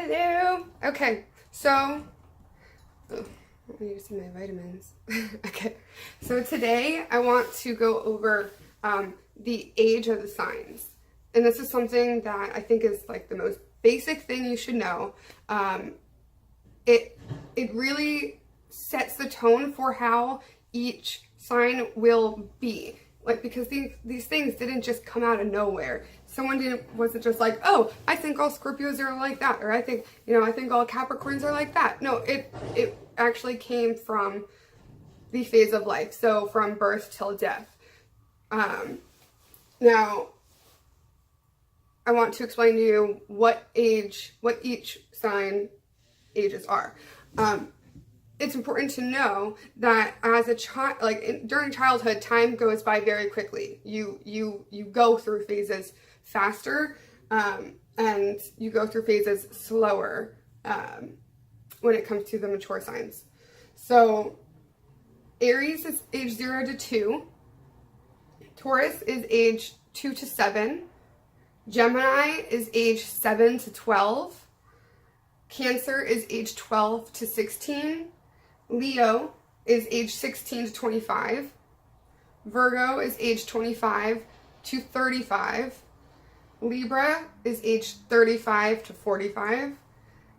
Hello. Okay, so I need to see my vitamins. Okay, so today I want to go over the age of the signs, and this is something that I think is like the most basic thing you should know. It really sets the tone for how each sign will be. Like, because these things didn't just come out of nowhere. Someone wasn't just like, oh, I think all Scorpios are like that, or I think all Capricorns are like that. No, it actually came from the phase of life, so from birth till death. Now, I want to explain to you what each sign ages are. It's important to know that as a child, during childhood, time goes by very quickly. You go through phases faster, and you go through phases slower when it comes to the mature signs. So Aries is age 0 to 2. Taurus is age 2 to 7. Gemini is age 7 to 12. Cancer is age 12 to 16. Leo is age 16 to 25. Virgo is age 25 to 35. Libra is age 35 to 45.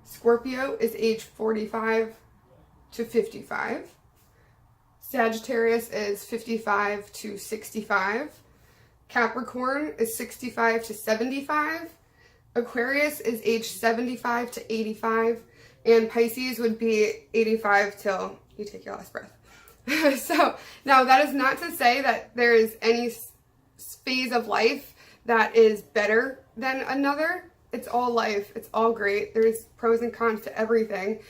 Scorpio is age 45 to 55. Sagittarius is 55 to 65. Capricorn is 65 to 75. Aquarius is age 75 to 85. And Pisces would be 85 till you take your last breath. So now that is not to say that there is any phase of life that is better than another. It's all life. It's all great. There's pros and cons to everything.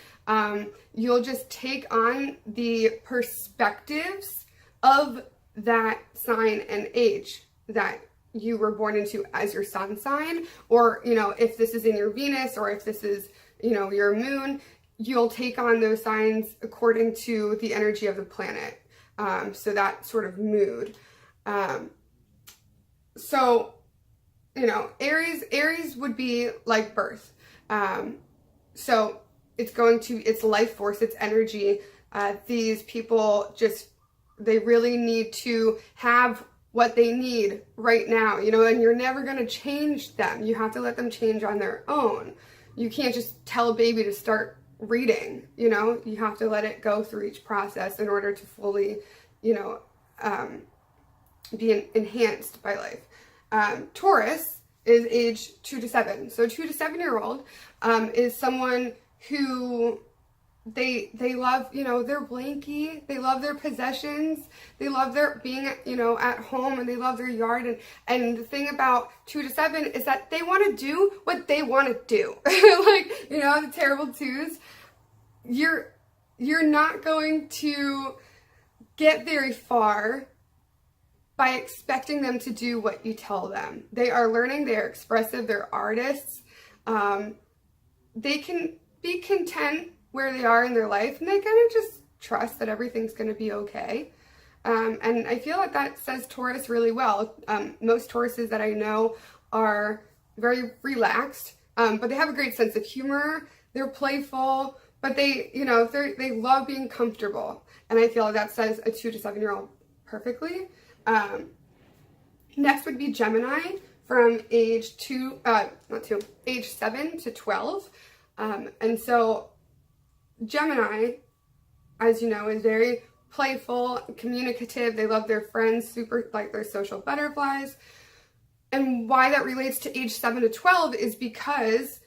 You'll just take on the perspectives of that sign and age that you were born into as your sun sign, or, if this is in your Venus, or if this is, your moon, you'll take on those signs according to the energy of the planet. So that sort of mood. Aries would be like birth. So it's life force, it's energy. These people they really need to have what they need right now, and you're never going to change them. You have to let them change on their own. You can't just tell a baby to start reading, you have to let it go through each process in order to fully, be enhanced by life. Taurus is age 2 to 7. So 2 to 7 year old is someone who they love, their blankie, they love their possessions, they love their being, at home, and they love their yard. And the thing about 2 to 7 is that they want to do what they want to do. The terrible twos, you're not going to get very far by expecting them to do what you tell them. They are learning, they are expressive, they're artists. They can be content where they are in their life, and they kind of just trust that everything's going to be okay. And I feel like that says Taurus really well. Most Tauruses that I know are very relaxed, but they have a great sense of humor. They're playful, but they love being comfortable. And I feel like that says a 2 to 7 year old perfectly. Next would be Gemini from age 7 to 12. And so Gemini, as you know, is very playful, communicative. They love their friends, they're social butterflies. And why that relates to age 7 to 12 is because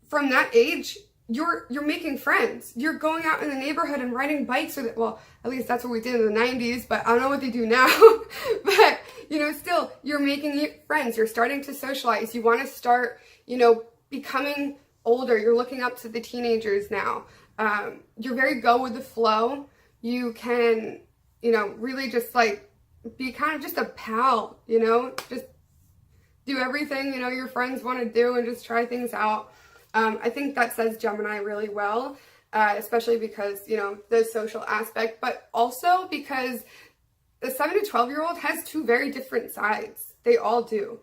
from that age, you're making friends. You're going out in the neighborhood and riding bikes at least that's what we did in the 90s, but I don't know what they do now. But, still, you're making friends. You're starting to socialize. You want to start, becoming older. You're looking up to the teenagers now. You're very go with the flow. You can, really just be kind of just a pal, just do everything, your friends want to do and just try things out. I think that says Gemini really well, especially because, the social aspect, but also because the 7 to 12 year old has two very different sides. They all do.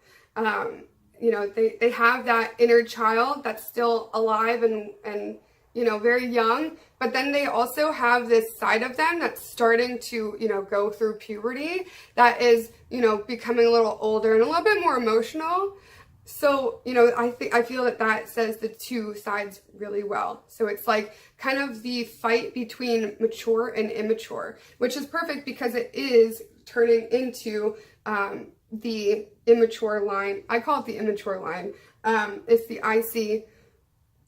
you know, they have that inner child that's still alive and you know, very young, but then they also have this side of them that's starting to, you know, go through puberty, that is, you know, becoming a little older and a little bit more emotional. So, you know, I feel that says the two sides really well. So it's like kind of the fight between mature and immature, which is perfect because it is turning into the immature line. I call it the immature line. It's the IC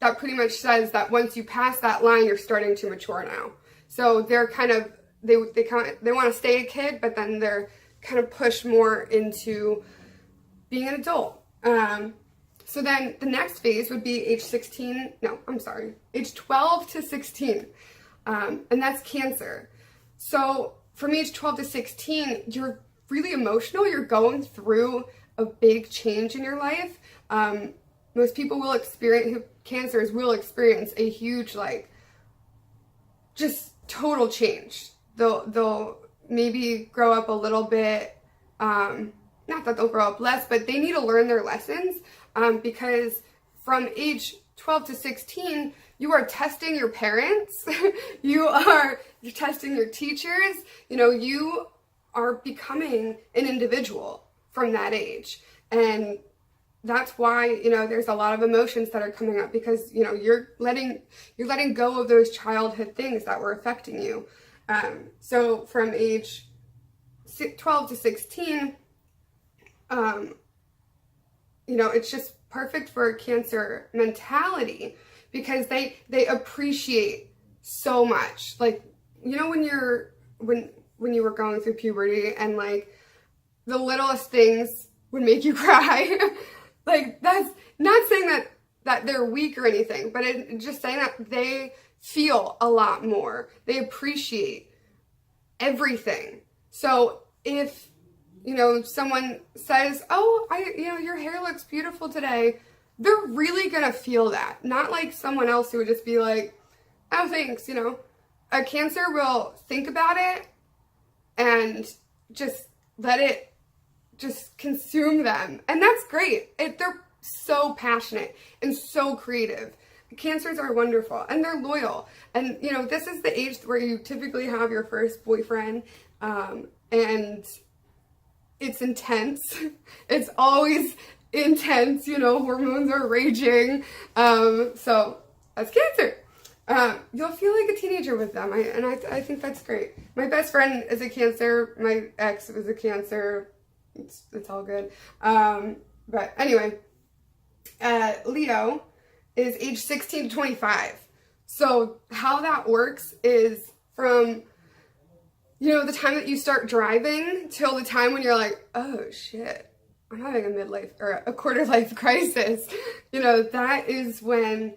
that pretty much says that once you pass that line, you're starting to mature now. So they're kind of, they want to stay a kid, but then they're kind of pushed more into being an adult. So then the next phase would be age 12 to 16. And that's Cancer. So from age 12 to 16, you're really emotional. You're going through a big change in your life. Most people will experience, Cancers will experience a huge, like, just total change. They'll maybe grow up a little bit, not that they'll grow up less, but they need to learn their lessons, because from age 12 to 16, you are testing your parents, you're testing your teachers, you know, you are becoming an individual from that age. And that's why, you know, there's a lot of emotions that are coming up, because, you know, you're letting go of those childhood things that were affecting you. So from age 12 to 16, you know, it's just perfect for a Cancer mentality, because they appreciate so much. Like, you know, when you were going through puberty and like the littlest things would make you cry. Like, that's not saying that they're weak or anything, but it's just saying that they feel a lot more. They appreciate everything. So if, you know, someone says, oh, you know, your hair looks beautiful today, they're really gonna feel that. Not like someone else who would just be like, oh, thanks, you know. A Cancer will think about it and just let it just consume them. And that's great. They're so passionate and so creative. Cancers are wonderful and they're loyal. And, you know, this is the age where you typically have your first boyfriend, and it's intense. It's always intense, you know, hormones are raging. So that's Cancer. You'll feel like a teenager with them. I think that's great. My best friend is a Cancer. My ex was a Cancer. It's all good. But anyway, Leo is age 16 to 25. So how that works is from, you know, the time that you start driving till the time when you're like, oh shit, I'm having a midlife or a quarter life crisis. You know, that is when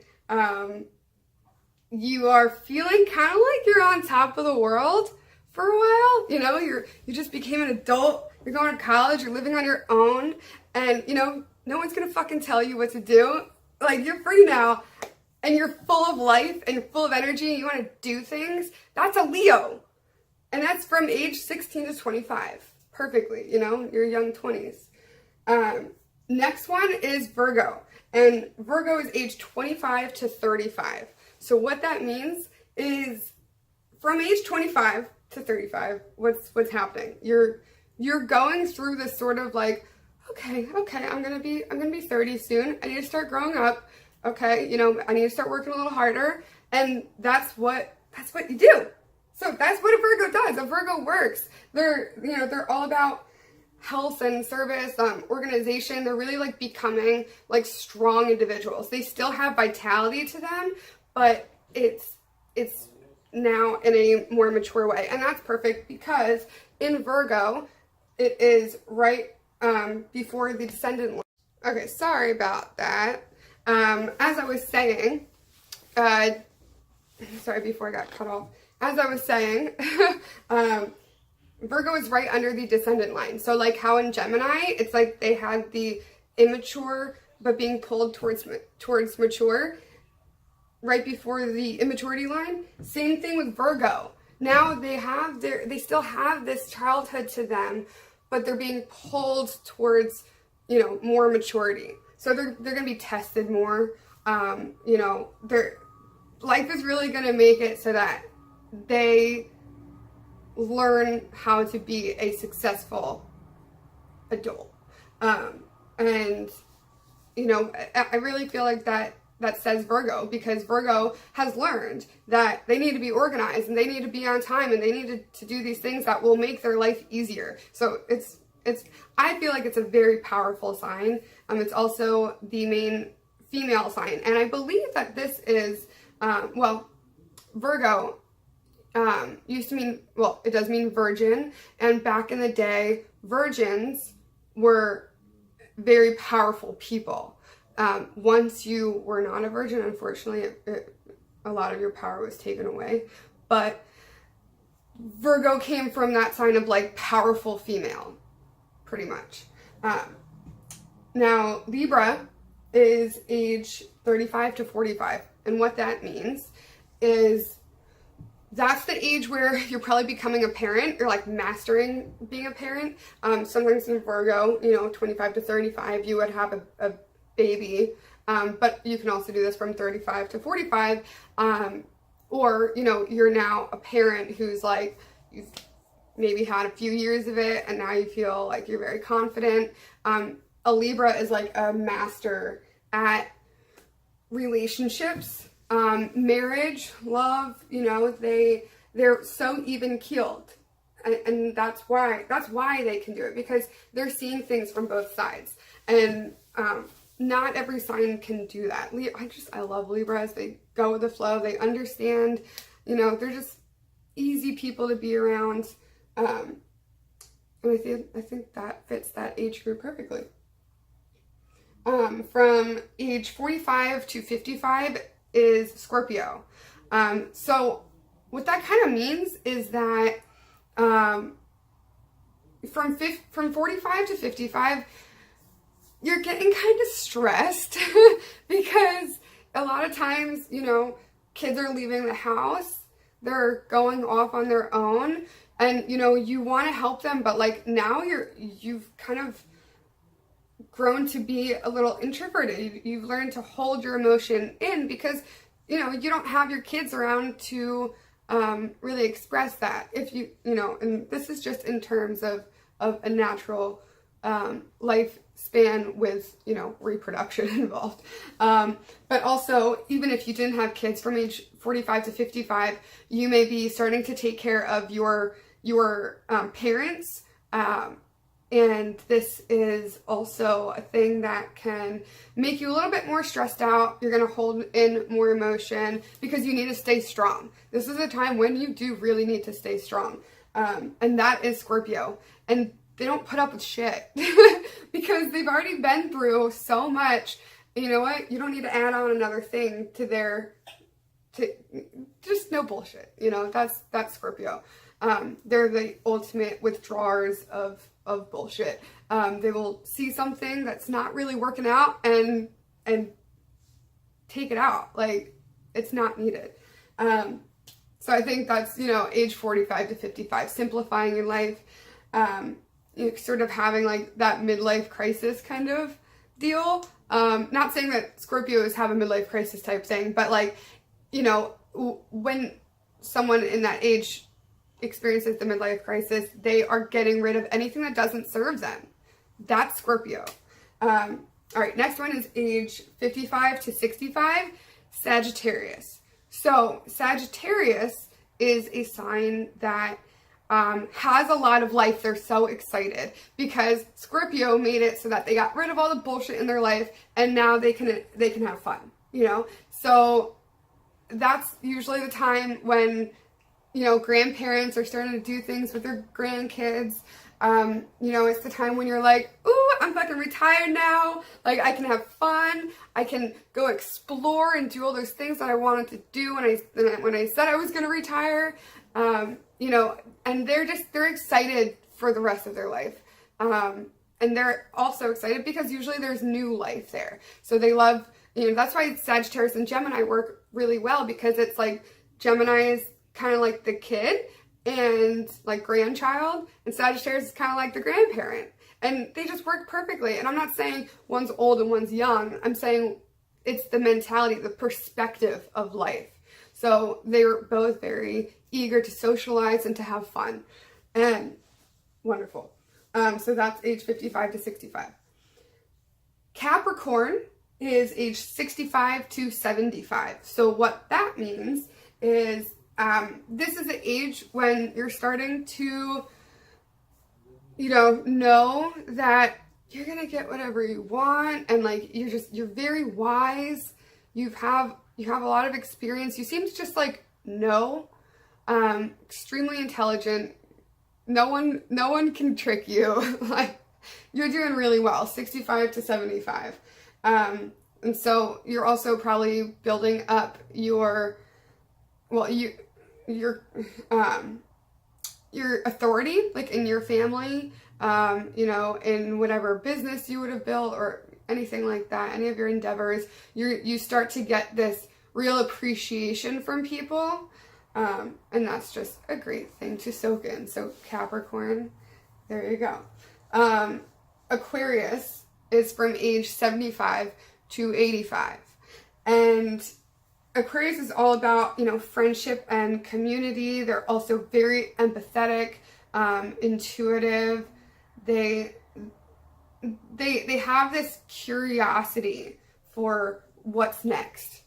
you are feeling kind of like you're on top of the world for a while. You know, you just became an adult. You're going to college, you're living on your own, and, you know, no one's gonna fucking tell you what to do. Like, you're free now, and you're full of life, and you're full of energy, and you wanna do things. That's a Leo. And that's from age 16 to 25. Perfectly, you know, your young 20s. Next one is Virgo. And Virgo is age 25 to 35. So what that means is from age 25 to 35, what's happening? You're going through this sort of like, okay, I'm gonna be 30 soon. I need to start growing up. Okay, you know, I need to start working a little harder. And that's what you do. So that's what a Virgo does. A Virgo works. They're all about health and service, organization. They're really like becoming like strong individuals. They still have vitality to them, but it's now in a more mature way. And that's perfect because in Virgo, it is right before the descendant line. Okay, sorry about that. As I was saying, sorry, before I got cut off. As I was saying, Virgo is right under the descendant line. So like how in Gemini, it's like they had the immature but being pulled towards mature right before the immaturity line. Same thing with Virgo. Now they still have this childhood to them, but they're being pulled towards you know, more maturity. So they're going to be tested more. You know, life is really going to make it so that they learn how to be a successful adult. And, you know, I really feel like that says Virgo, because Virgo has learned that they need to be organized and they need to be on time and they need to do these things that will make their life easier. So I feel like it's a very powerful sign. It's also the main female sign. And I believe that this is, Virgo used to mean, well, it does mean virgin. And back in the day, virgins were very powerful people. Once you were not a virgin, unfortunately, a lot of your power was taken away. But Virgo came from that sign of like powerful female, pretty much. Now, Libra is age 35 to 45. And what that means is that's the age where you're probably becoming a parent. You're like mastering being a parent. Sometimes in Virgo, you know, 25 to 35, you would have a baby. But you can also do this from 35 to 45. Or, you know, you're now a parent who's like, you've maybe had a few years of it and now you feel like you're very confident. A Libra is like a master at relationships, marriage, love, you know, they're so even keeled. And that's why they can do it, because they're seeing things from both sides. And, not every sign can do that. I love Libras. They go with the flow. They understand, you know, they're just easy people to be around. And I think that fits that age group perfectly. From age 45 to 55 is Scorpio. So what that kind of means is that, from 45 to 55, you're getting kind of stressed because a lot of times, you know, kids are leaving the house, they're going off on their own, and, you know, you want to help them, but like now you've kind of grown to be a little introverted. You've learned to hold your emotion in because, you know, you don't have your kids around to really express that. If you know, and this is just in terms of a natural lifespan with, you know, reproduction involved. But also, even if you didn't have kids from age 45 to 55, you may be starting to take care of your parents. And this is also a thing that can make you a little bit more stressed out. You're going to hold in more emotion because you need to stay strong. This is a time when you do really need to stay strong. And that is Scorpio. And they don't put up with shit because they've already been through so much. You know what? You don't need to add on another thing to just no bullshit. You know, that's Scorpio. They're the ultimate withdrawers of bullshit. They will see something that's not really working out and take it out. Like, it's not needed. So I think that's, you know, age 45 to 55, simplifying your life, you know, sort of having like that midlife crisis kind of deal. Not saying that Scorpios have a midlife crisis type thing, but like, you know, when someone in that age experiences the midlife crisis, they are getting rid of anything that doesn't serve them. That's Scorpio. All right, next one is age 55 to 65, Sagittarius. So Sagittarius is a sign that has a lot of life. They're so excited because Scorpio made it so that they got rid of all the bullshit in their life and now they can have fun, you know? So that's usually the time when, you know, grandparents are starting to do things with their grandkids. You know, it's the time when you're like, ooh, I'm fucking retired now. Like, I can have fun. I can go explore and do all those things that I wanted to do when I said I was going to retire. You know, and they're excited for the rest of their life. And they're also excited because usually there's new life there. So they love, you know, that's why Sagittarius and Gemini work really well, because it's like Gemini is kind of like the kid and like grandchild, and Sagittarius is kind of like the grandparent. and they just work perfectly. And I'm not saying one's old and one's young. I'm saying it's the mentality, the perspective of life. So they're both very eager to socialize and to have fun. And wonderful. So that's age 55 to 65. Capricorn is age 65 to 75. So what that means is this is the age when you're starting to, know that you're gonna get whatever you want, and like you're very wise. You have a lot of experience. You seem to just like know. Extremely intelligent. No one can trick you. Like, you're doing really well. 65 to 75. And so you're also probably building up your authority, like in your family, in whatever business you would have built or anything like that, any of your endeavors. You start to get this real appreciation from people. And that's just a great thing to soak in. So Capricorn, there you go. Aquarius is from age 75 to 85. And Aquarius is all about, friendship and community. They're also very empathetic, intuitive. They have this curiosity for what's next.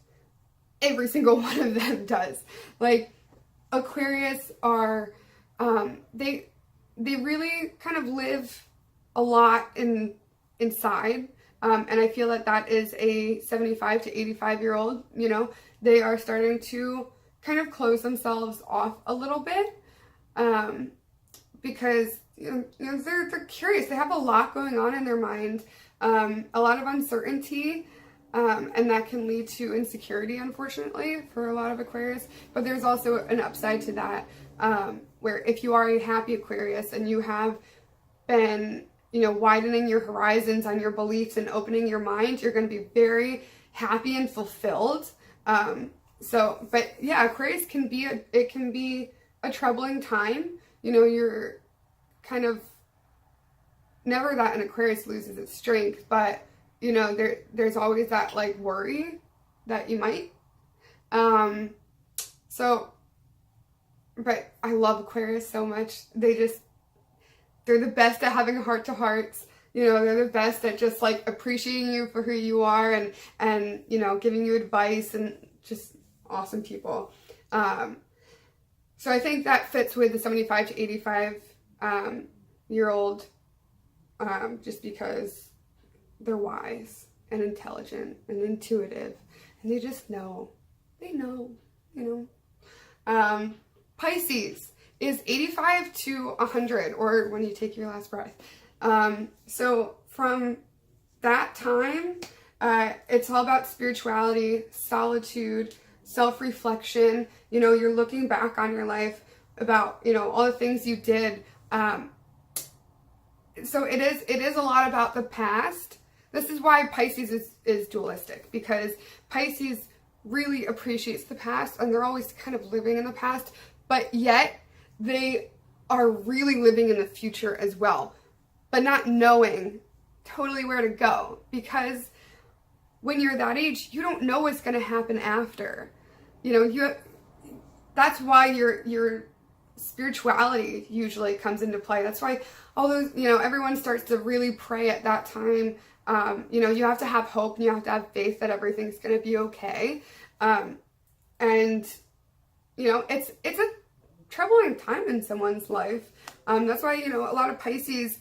Every single one of them does. Like, Aquarius are, they really kind of live a lot inside. And I feel that is a 75 to 85-year-old, they are starting to kind of close themselves off a little bit, because, they're curious. They have a lot going on in their mind, a lot of uncertainty, and that can lead to insecurity, unfortunately, for a lot of Aquarius. But there's also an upside to that, where if you are a happy Aquarius and you have been, widening your horizons on your beliefs and opening your mind, you're going to be very happy and fulfilled. But yeah, Aquarius can be a troubling time. You're kind of never that an Aquarius loses its strength, but there's always that like worry that you might. But I love Aquarius so much. They're the best at having heart-to-hearts. They're the best at just like appreciating you for who you are and giving you advice, and just awesome people. So I think that fits with the 75 to 85 year old, just because they're wise and intelligent and intuitive, and they just know. They know, Pisces is 85 to 100, or when you take your last breath. So from that time, it's all about spirituality, solitude, self-reflection. You're looking back on your life about, all the things you did. So it is a lot about the past. This is why Pisces is dualistic, because Pisces really appreciates the past, and they're always kind of living in the past, but yet they are really living in the future as well, but not knowing totally where to go, because when you're that age, you don't know what's going to happen after. That's why your spirituality usually comes into play. That's why all those, everyone starts to really pray at that time. You have to have hope, and you have to have faith that everything's going to be okay. It's a troubling time in someone's life. That's why, a lot of Pisces,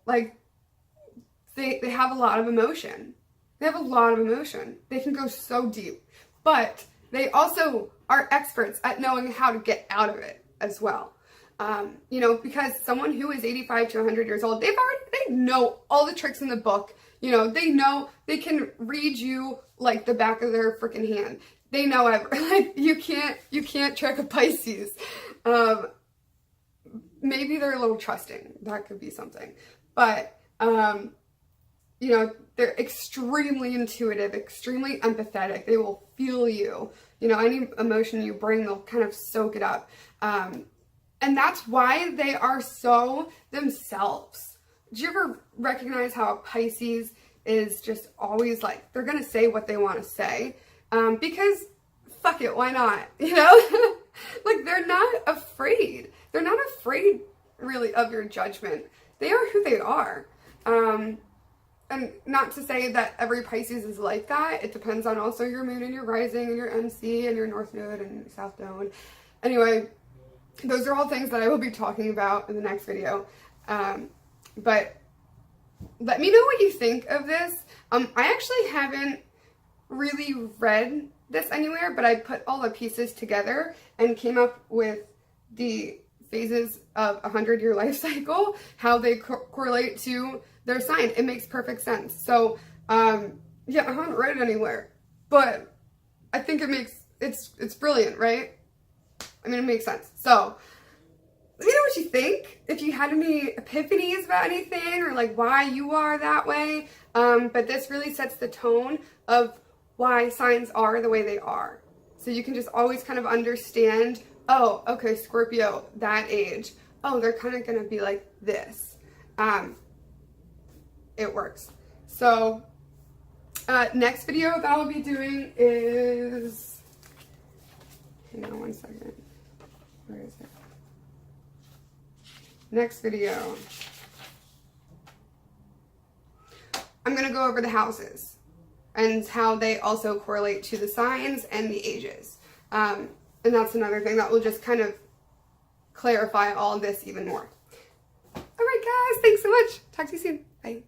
like, they have a lot of emotion. They have a lot of emotion. They can go so deep, but they also are experts at knowing how to get out of it as well. Because someone who is 85 to 100 years old, they know all the tricks in the book. They know, they can read you like the back of their freaking hand. They know you can't trick a Pisces. Maybe they're a little trusting. That could be something. But, they're extremely intuitive, extremely empathetic. They will feel you. Any emotion you bring, they'll kind of soak it up. And that's why they are so themselves. do you ever recognize how a Pisces is just always like, they're going to say what they want to say? Because fuck it, why not? You know? Like, they're not afraid. They're not afraid really of your judgment. They are who they are. And not to say that every Pisces is like that. It depends on also your moon and your rising and your MC and your North Node and your South Node. Anyway, those are all things that I will be talking about in the next video. But let me know what you think of this. I actually haven't really read this anywhere, but I put all the pieces together and came up with the phases of a 100-year life cycle, how they correlate to their sign. It makes perfect sense. So, yeah, I haven't read it anywhere, but I think it's brilliant, right? I mean, it makes sense. So, let me know what you think. If you had any epiphanies about anything, or like why you are that way. But this really sets the tone of why signs are the way they are. So you can just always kind of understand, oh, okay, Scorpio, that age. Oh, they're kind of going to be like this. It works. So, next video that I'll be doing is, hang on one second. Where is it? Next video, I'm going to go over the houses and how they also correlate to the signs and the ages. And that's another thing that will just kind of clarify all of this even more. All right, guys, thanks so much. Talk to you soon. Bye.